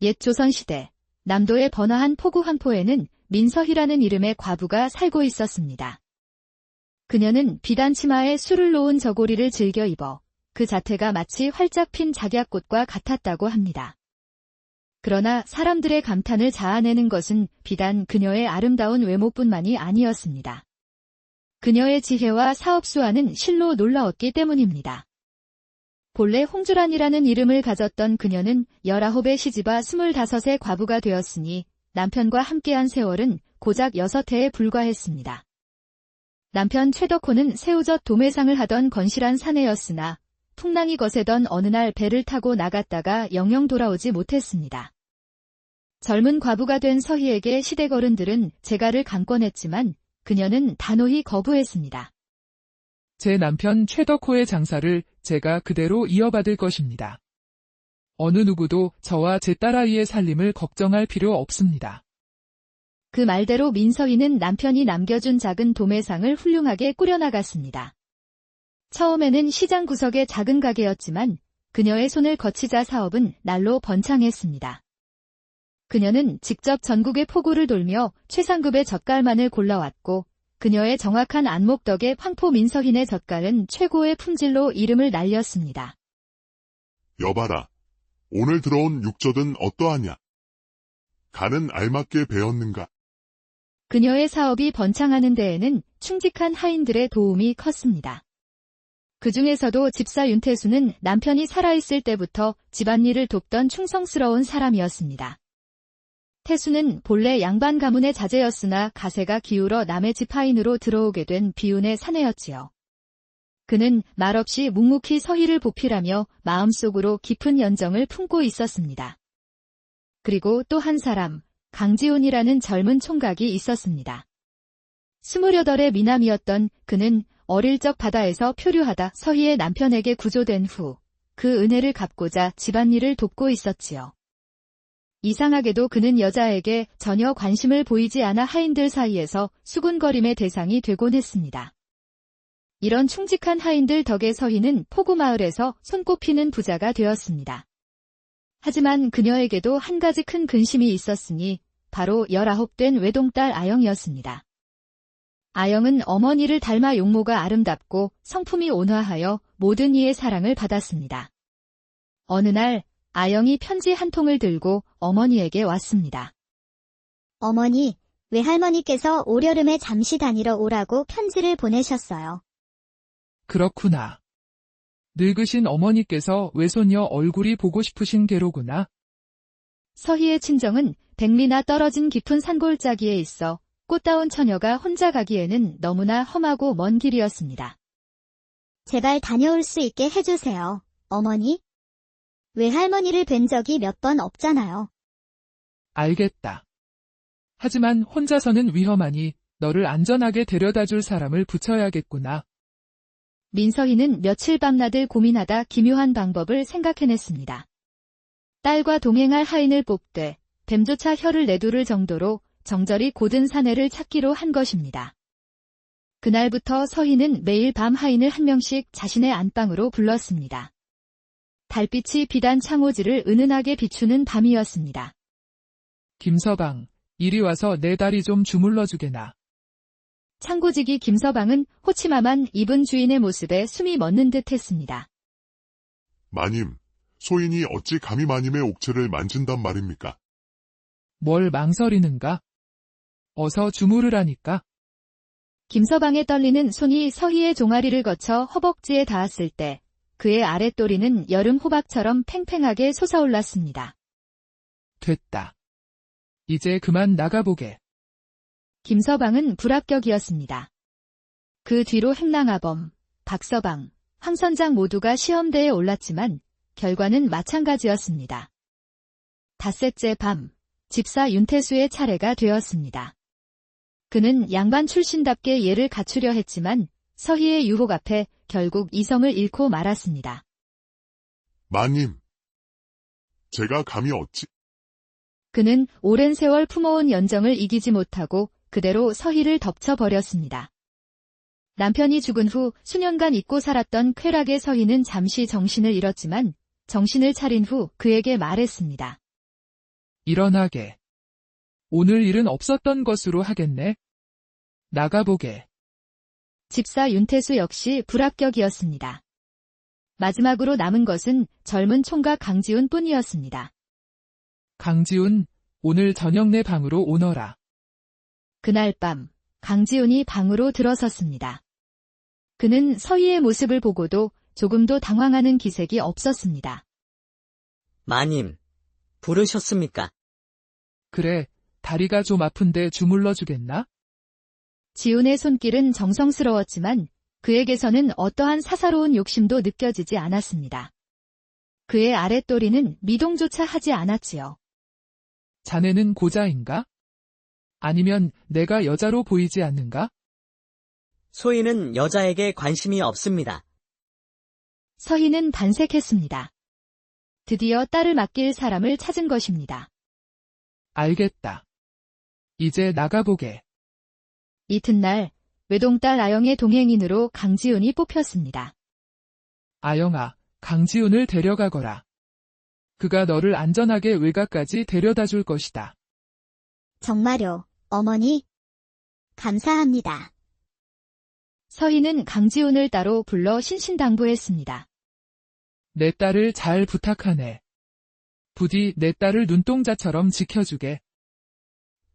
옛 조선시대 남도의 번화한 포구 황포에는 민서희라는 이름의 과부가 살고 있었습니다. 그녀는 비단 치마에 술을 놓은 저고리를 즐겨 입어 그 자태가 마치 활짝 핀 작약꽃과 같았다고 합니다. 그러나 사람들의 감탄을 자아내는 것은 비단 그녀의 아름다운 외모뿐만이 아니었습니다. 그녀의 지혜와 사업수완은 실로 놀라웠기 때문입니다. 본래 홍주란이라는 이름을 가졌던 그녀는 19에 시집와 25의 과부가 되었으니 남편과 함께한 세월은 고작 6해에 불과했습니다. 남편 최덕호는 새우젓 도매상을 하던 건실한 사내였으나 풍랑이 거세던 어느 날 배를 타고 나갔다가 영영 돌아오지 못했습니다. 젊은 과부가 된 서희에게 시댁어른들은 재가를 강권했지만 그녀는 단호히 거부했습니다. 제 남편 최덕호의 장사를 제가 그대로 이어받을 것입니다. 어느 누구도 저와 제 딸아이의 살림을 걱정할 필요 없습니다. 그 말대로 민서희는 남편이 남겨준 작은 도매상을 훌륭하게 꾸려나갔습니다. 처음에는 시장 구석의 작은 가게였지만 그녀의 손을 거치자 사업은 날로 번창했습니다. 그녀는 직접 전국의 포구를 돌며 최상급의 젓갈만을 골라왔고 그녀의 정확한 안목 덕에 황포 민서희네 젓갈은 최고의 품질로 이름을 날렸습니다. 여봐라, 오늘 들어온 육젓은 어떠하냐? 간은 알맞게 배었는가? 그녀의 사업이 번창하는 데에는 충직한 하인들의 도움이 컸습니다. 그 중에서도 집사 윤태수는 남편이 살아있을 때부터 집안일을 돕던 충성스러운 사람이었습니다. 태수는 본래 양반 가문의 자제였으나 가세가 기울어 남의 집 하인으로 들어오게 된 비운의 사내였지요. 그는 말없이 묵묵히 서희를 보필하며 마음속으로 깊은 연정을 품고 있었습니다. 그리고 또 한 사람, 강지훈이라는 젊은 총각이 있었습니다. 28의 미남이었던 그는 어릴 적 바다에서 표류하다 서희의 남편에게 구조된 후 그 은혜를 갚고자 집안일을 돕고 있었지요. 이상하게도 그는 여자에게 전혀 관심을 보이지 않아 하인들 사이에서 수군거림의 대상이 되곤 했습니다. 이런 충직한 하인들 덕에 서희는 포구마을에서 손꼽히는 부자가 되었습니다. 하지만 그녀에게도 한 가지 큰 근심이 있었으니 바로 19된 외동딸 아영이었습니다. 아영은 어머니를 닮아 용모가 아름답고 성품이 온화하여 모든 이의 사랑을 받았습니다. 어느 날 아영이 편지 한 통을 들고 어머니에게 왔습니다. 어머니, 외할머니께서 올여름에 잠시 다니러 오라고 편지를 보내셨어요. 그렇구나. 늙으신 어머니께서 외손녀 얼굴이 보고 싶으신 게로구나. 서희의 친정은 백리나 떨어진 깊은 산골짜기에 있어 꽃다운 처녀가 혼자 가기에는 너무나 험하고 먼 길이었습니다. 제발 다녀올 수 있게 해주세요, 어머니. 외할머니를 뵌 적이 몇 번 없잖아요. 알겠다. 하지만 혼자서는 위험하니 너를 안전하게 데려다줄 사람을 붙여야겠구나. 민서희는 며칠 밤낮을 고민하다 기묘한 방법을 생각해냈습니다. 딸과 동행할 하인을 뽑되 뱀조차 혀를 내두를 정도로 정절히 고든 사내를 찾기로 한 것입니다. 그날부터 서희는 매일 밤 하인을 한 명씩 자신의 안방으로 불렀습니다. 달빛이 비단 창호지를 은은하게 비추는 밤이었습니다. 김서방, 이리 와서 내 다리 좀 주물러주게나. 창고지기 김서방은 호치마만 입은 주인의 모습에 숨이 멎는 듯 했습니다. 마님, 소인이 어찌 감히 마님의 옥체를 만진단 말입니까? 뭘 망설이는가? 어서 주무르라니까. 김서방의 떨리는 손이 서희의 종아리를 거쳐 허벅지에 닿았을 때 그의 아랫도리는 여름 호박처럼 팽팽하게 솟아올랐습니다. 됐다. 이제 그만 나가보게. 김서방은 불합격이었습니다. 그 뒤로 행랑아범, 박서방, 황선장 모두가 시험대에 올랐지만 결과는 마찬가지였습니다. 닷새째 밤, 집사 윤태수의 차례가 되었습니다. 그는 양반 출신답게 예를 갖추려 했지만 서희의 유혹 앞에 결국 이성을 잃고 말았습니다. 마님, 제가 감히 어찌... 그는 오랜 세월 품어온 연정을 이기지 못하고 그대로 서희를 덮쳐버렸습니다. 남편이 죽은 후 수년간 잊고 살았던 쾌락의 서희는 잠시 정신을 잃었지만 정신을 차린 후 그에게 말했습니다. 일어나게. 오늘 일은 없었던 것으로 하겠네. 나가보게. 집사 윤태수 역시 불합격이었습니다. 마지막으로 남은 것은 젊은 총각 강지훈 뿐이었습니다. 강지훈, 오늘 저녁 내 방으로 오너라. 그날 밤, 강지훈이 방으로 들어섰습니다. 그는 서희의 모습을 보고도 조금도 당황하는 기색이 없었습니다. 마님, 부르셨습니까? 그래, 다리가 좀 아픈데 주물러 주겠나? 지훈의 손길은 정성스러웠지만 그에게서는 어떠한 사사로운 욕심도 느껴지지 않았습니다. 그의 아랫도리는 미동조차 하지 않았지요. 자네는 고자인가? 아니면 내가 여자로 보이지 않는가? 소희는 여자에게 관심이 없습니다. 서희는 반색했습니다. 드디어 딸을 맡길 사람을 찾은 것입니다. 알겠다. 이제 나가보게. 이튿날 외동딸 아영의 동행인으로 강지훈이 뽑혔습니다. 아영아, 강지훈을 데려가거라. 그가 너를 안전하게 외가까지 데려다 줄 것이다. 정말요, 어머니? 감사합니다. 서희는 강지훈을 따로 불러 신신당부했습니다. 내 딸을 잘 부탁하네. 부디 내 딸을 눈동자처럼 지켜주게.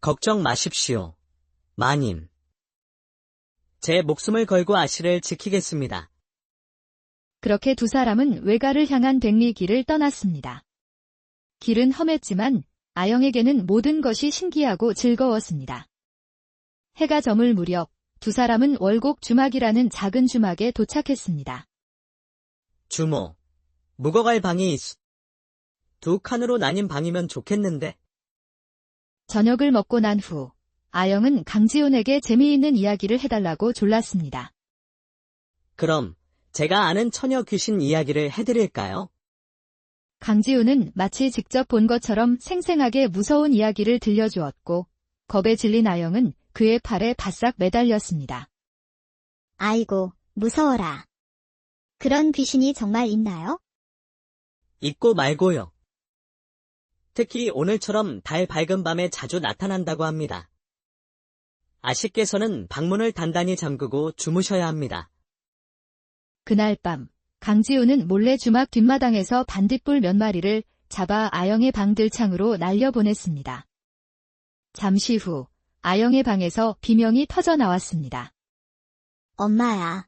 걱정 마십시오. 마님. 제 목숨을 걸고 아씨를 지키겠습니다. 그렇게 두 사람은 외가를 향한 백리길을 떠났습니다. 길은 험했지만 아영에게는 모든 것이 신기하고 즐거웠습니다. 해가 저물 무렵 두 사람은 월곡 주막이라는 작은 주막에 도착했습니다. 주모, 묵어갈 방이 두 칸으로 나뉜 방이면 좋겠는데. 저녁을 먹고 난 후 아영은 강지훈에게 재미있는 이야기를 해달라고 졸랐습니다. 그럼 제가 아는 처녀 귀신 이야기를 해드릴까요? 강지훈은 마치 직접 본 것처럼 생생하게 무서운 이야기를 들려주었고 겁에 질린 아영은 그의 팔에 바싹 매달렸습니다. 아이고, 무서워라. 그런 귀신이 정말 있나요? 있고 말고요. 특히 오늘처럼 달 밝은 밤에 자주 나타난다고 합니다. 아씨께서는 방문을 단단히 잠그고 주무셔야 합니다. 그날 밤 강지훈은 몰래 주막 뒷마당에서 반딧불 몇 마리를 잡아 아영의 방 들창으로 날려보냈습니다. 잠시 후 아영의 방에서 비명이 터져 나왔습니다. 엄마야.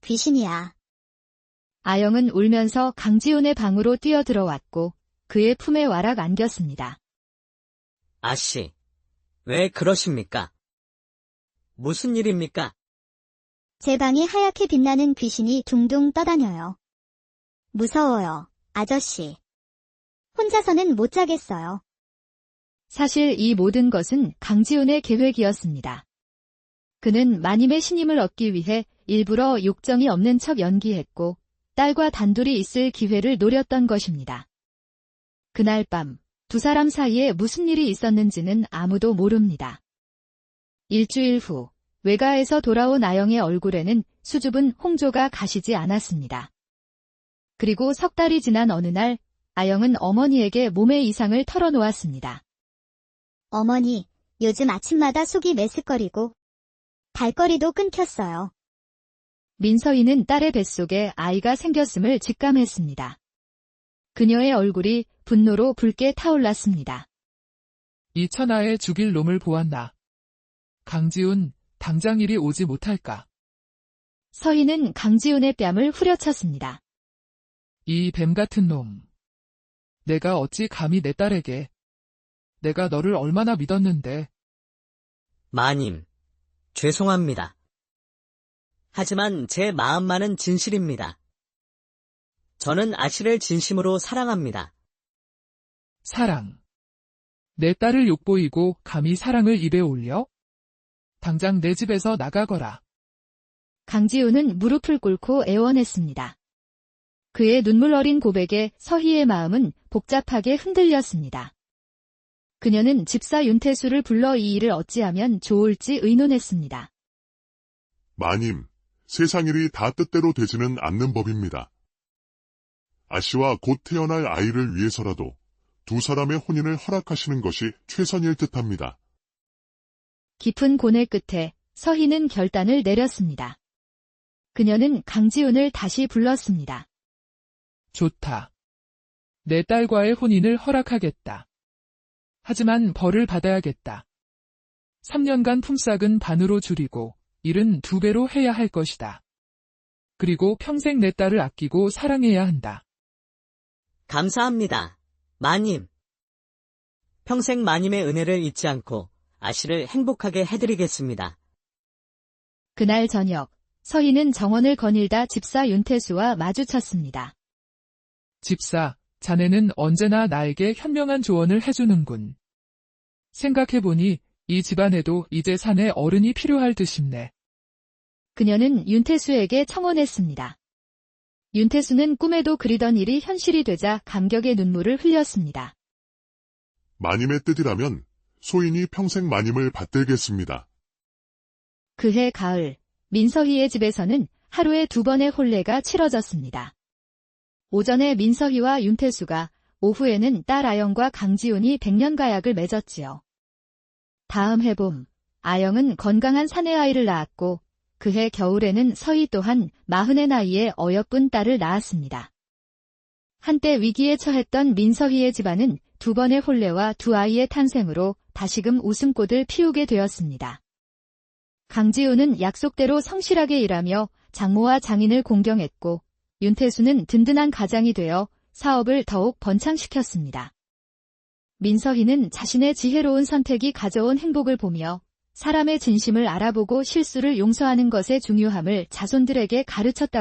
귀신이야. 아영은 울면서 강지훈의 방으로 뛰어들어왔고 그의 품에 와락 안겼습니다. 아씨, 왜 그러십니까? 무슨 일입니까? 제 방이 하얗게 빛나는 귀신이 둥둥 떠다녀요. 무서워요, 아저씨. 혼자서는 못 자겠어요. 사실 이 모든 것은 강지훈의 계획이었습니다. 그는 마님의 신임을 얻기 위해 일부러 욕정이 없는 척 연기했고 딸과 단둘이 있을 기회를 노렸던 것입니다. 그날 밤 두 사람 사이에 무슨 일이 있었는지는 아무도 모릅니다. 일주일 후 외가에서 돌아온 아영의 얼굴에는 수줍은 홍조가 가시지 않았습니다. 그리고 석 달이 지난 어느 날 아영은 어머니에게 몸의 이상을 털어놓았습니다. 어머니, 요즘 아침마다 속이 메스꺼리고 발거리도 끊겼어요. 민서희는 딸의 뱃속에 아이가 생겼음을 직감했습니다. 그녀의 얼굴이 분노로 붉게 타올랐습니다. 이 천하에 죽일 놈을 보았나. 강지훈, 당장 이리 오지 못할까. 서희는 강지훈의 뺨을 후려쳤습니다. 이 뱀 같은 놈. 내가 어찌 감히 내 딸에게. 내가 너를 얼마나 믿었는데. 마님, 죄송합니다. 하지만 제 마음만은 진실입니다. 저는 아씨를 진심으로 사랑합니다. 사랑. 내 딸을 욕보이고 감히 사랑을 입에 올려? 당장 내 집에서 나가거라. 강지훈은 무릎을 꿇고 애원했습니다. 그의 눈물 어린 고백에 서희의 마음은 복잡하게 흔들렸습니다. 그녀는 집사 윤태수를 불러 이 일을 어찌하면 좋을지 의논했습니다. 마님, 세상 일이 다 뜻대로 되지는 않는 법입니다. 아씨와 곧 태어날 아이를 위해서라도 두 사람의 혼인을 허락하시는 것이 최선일 듯합니다. 깊은 고뇌 끝에 서희는 결단을 내렸습니다. 그녀는 강지훈을 다시 불렀습니다. 좋다. 내 딸과의 혼인을 허락하겠다. 하지만 벌을 받아야겠다. 3년간 품삯은 반으로 줄이고 일은 2배로 해야 할 것이다. 그리고 평생 내 딸을 아끼고 사랑해야 한다. 감사합니다. 마님. 평생 마님의 은혜를 잊지 않고 아씨를 행복하게 해드리겠습니다. 그날 저녁, 서희는 정원을 거닐다 집사 윤태수와 마주쳤습니다. 집사, 자네는 언제나 나에게 현명한 조언을 해주는군. 생각해보니 이 집안에도 이제 사내 어른이 필요할 듯싶네. 그녀는 윤태수에게 청혼했습니다. 윤태수는 꿈에도 그리던 일이 현실이 되자 감격의 눈물을 흘렸습니다. 마님의 뜻이라면 소인이 평생 마님을 받들겠습니다. 그해 가을, 민서희의 집에서는 하루에 2번의 혼례가 치러졌습니다. 오전에 민서희와 윤태수가, 오후에는 딸 아영과 강지훈이 백년가약을 맺었지요. 다음 해봄, 아영은 건강한 사내아이를 낳았고 그해 겨울에는 서희 또한 40의 나이에 어여쁜 딸을 낳았습니다. 한때 위기에 처했던 민서희의 집안은 2번의 혼례와 2 아이의 탄생으로 다시금 웃음꽃을 피우게 되었습니다. 강지훈은 약속대로 성실하게 일하며 장모와 장인을 공경했고 윤태수는 든든한 가장이 되어 사업을 더욱 번창시켰습니다. 민서희는 자신의 지혜로운 선택이 가져온 행복을 보며 사람의 진심을 알아보고 실수를 용서하는 것의 중요함을 자손들에게 가르쳤다고